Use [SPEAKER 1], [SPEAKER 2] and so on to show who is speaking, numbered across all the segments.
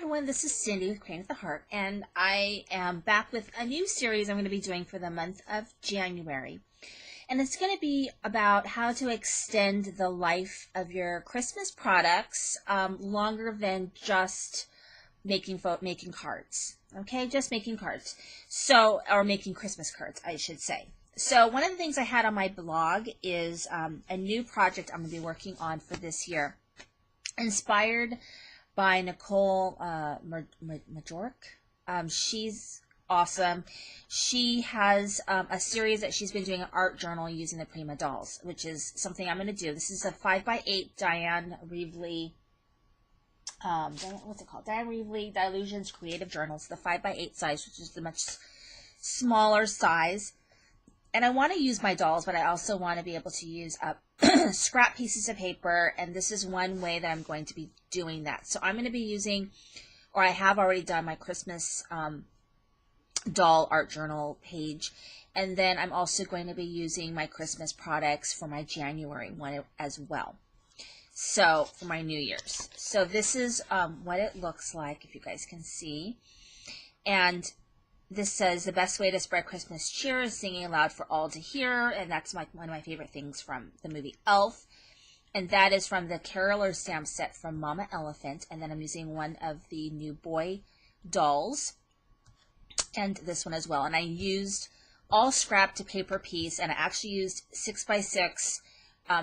[SPEAKER 1] everyone, this is Cindy with Crane with the Heart, and I am back with a new series I'm going to be doing for the month of January. And it's going to be about how to extend the life of your Christmas products longer than just making cards. Okay, just making cards. Or making Christmas cards, I should say. So one of the things I had on my blog is a new project I'm going to be working on for this year, inspired by Nicole Majork. She's awesome. She has a series that she's been doing an art journal using the Prima dolls, which is something I'm going to do. This is a 5x8 Diane Reevely, what's it called? Diane Reevely Dilutions Creative Journals, the 5x8 size, which is the much smaller size. And I want to use my dolls, but I also want to be able to use scrap pieces of paper, and this is one way that I'm going to be doing that. So I'm going to be using, or I have already done, my Christmas doll art journal page, and then I'm also going to be using my Christmas products for my January one as well. So for my New Year's. So this is what it looks like, if you guys can see. And this says, the best way to spread Christmas cheer is singing aloud for all to hear. And that's one of my favorite things from the movie Elf. And that is from the Caroler stamp set from Mama Elephant. And then I'm using one of the new boy dolls. And this one as well. And I used all scrap to paper piece. And I actually used 6x6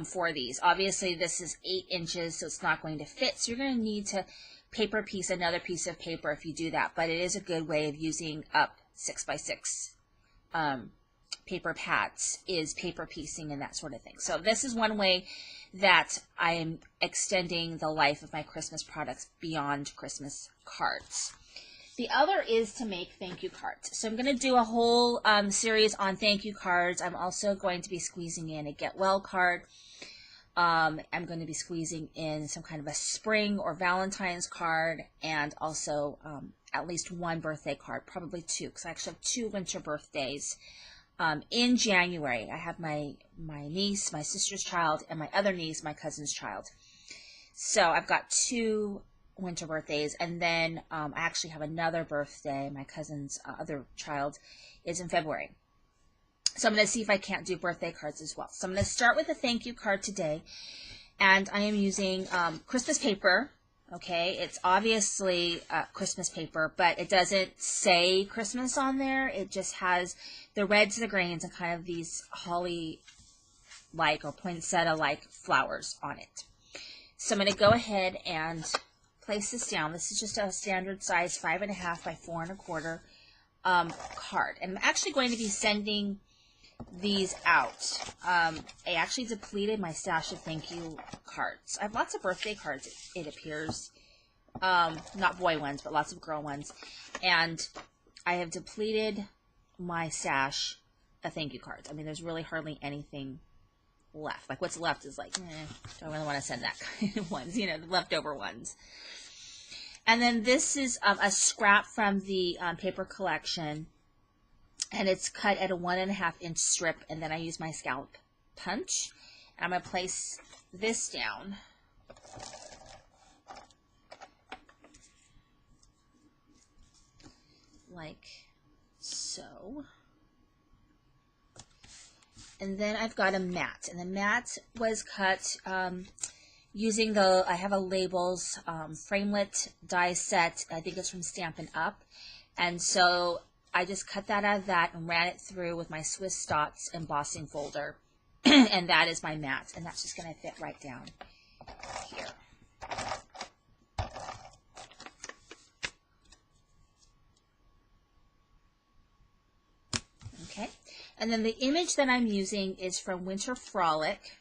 [SPEAKER 1] for these. Obviously, this is 8 inches, so it's not going to fit. So you're going to need to paper piece another piece of paper if you do that, but it is a good way of using up 6x6 paper pads, is paper piecing and that sort of thing. So this is one way that I am extending the life of my Christmas products beyond Christmas cards. The other is to make thank you cards. So I'm going to do a whole series on thank you cards. I'm also going to be squeezing in a get well card. I'm going to be squeezing in some kind of a spring or Valentine's card, and also at least one birthday card, probably 2, because I actually have 2 winter birthdays in January. I have my niece, my sister's child, and my other niece, my cousin's child. So I've got 2 winter birthdays, and then I actually have another birthday. My cousin's other child is in February. So I'm going to see if I can't do birthday cards as well. So I'm going to start with a thank you card today. And I am using Christmas paper. Okay, it's obviously Christmas paper, but it doesn't say Christmas on there. It just has the reds, the greens, and kind of these holly-like or poinsettia-like flowers on it. So I'm going to go ahead and place this down. This is just a standard size 5.5 by 4 1/4 card. And I'm actually going to be sending these out. I actually depleted my stash of thank you cards. I have lots of birthday cards, it appears. Not boy ones, but lots of girl ones. And I have depleted my stash of thank you cards. I mean, there's really hardly anything left. Like, what's left is like, don't really want to send that kind of ones, you know, the leftover ones. And then this is a scrap from the paper collection. And it's cut at a 1.5 inch strip, and then I use my scallop punch. And I'm going to place this down. Like so. And then I've got a mat. And the mat was cut using I have a Labels framelit die set. I think it's from Stampin' Up. And so I just cut that out of that and ran it through with my Swiss Dots embossing folder. And that is my mat. And that's just going to fit right down here. Okay. And then the image that I'm using is from Winter Frolic.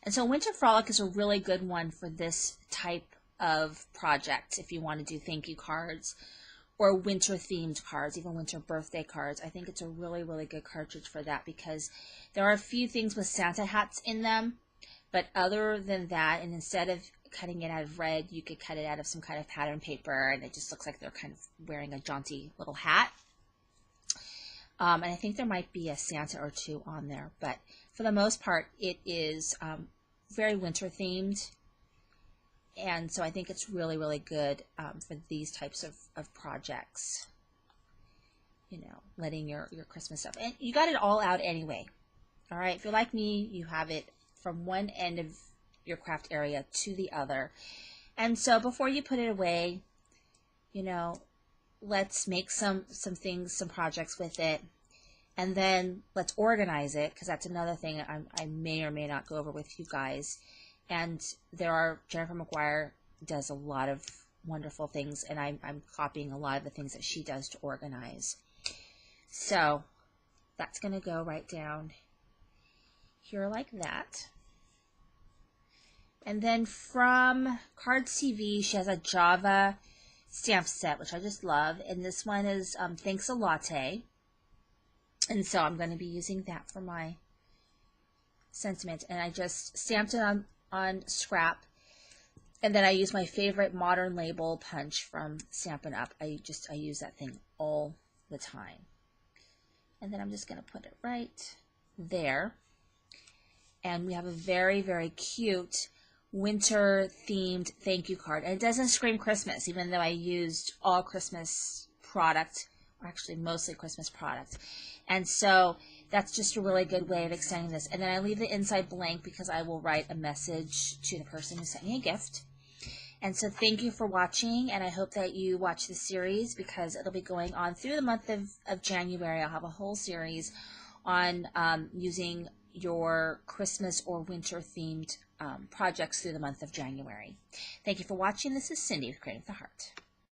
[SPEAKER 1] And so Winter Frolic is a really good one for this type of project if you want to do thank you cards, or winter themed cards, even winter birthday cards. I think it's a really, really good cartridge for that, because there are a few things with Santa hats in them, but other than that, and instead of cutting it out of red, you could cut it out of some kind of pattern paper, and it just looks like they're kind of wearing a jaunty little hat. And I think there might be a Santa or 2 on there, but for the most part, it is very winter themed. And so I think it's really, really good for these types of projects. You know, letting your Christmas stuff. And you got it all out anyway. All right, if you're like me, you have it from one end of your craft area to the other. And so before you put it away, you know, let's make some things, some projects with it. And then let's organize it, because that's another thing I may or may not go over with you guys. And Jennifer McGuire does a lot of wonderful things, and I'm copying a lot of the things that she does to organize. So that's going to go right down here like that. And then from Cards TV, she has a Java stamp set, which I just love. And this one is Thanks a Latte. And so I'm going to be using that for my sentiment. And I just stamped it on scrap. And then I use my favorite modern label punch from Stampin' Up. I use that thing all the time. And then I'm just going to put it right there. And we have a very, very cute winter themed thank you card. And it doesn't scream Christmas, even though I used all Christmas product, or actually mostly Christmas product. And so that's just a really good way of extending this. And then I leave the inside blank because I will write a message to the person who sent me a gift. And so thank you for watching, and I hope that you watch the series, because it'll be going on through the month of January. I'll have a whole series on using your Christmas or winter themed projects through the month of January. Thank you for watching. This is Cindy with Creating with the Heart.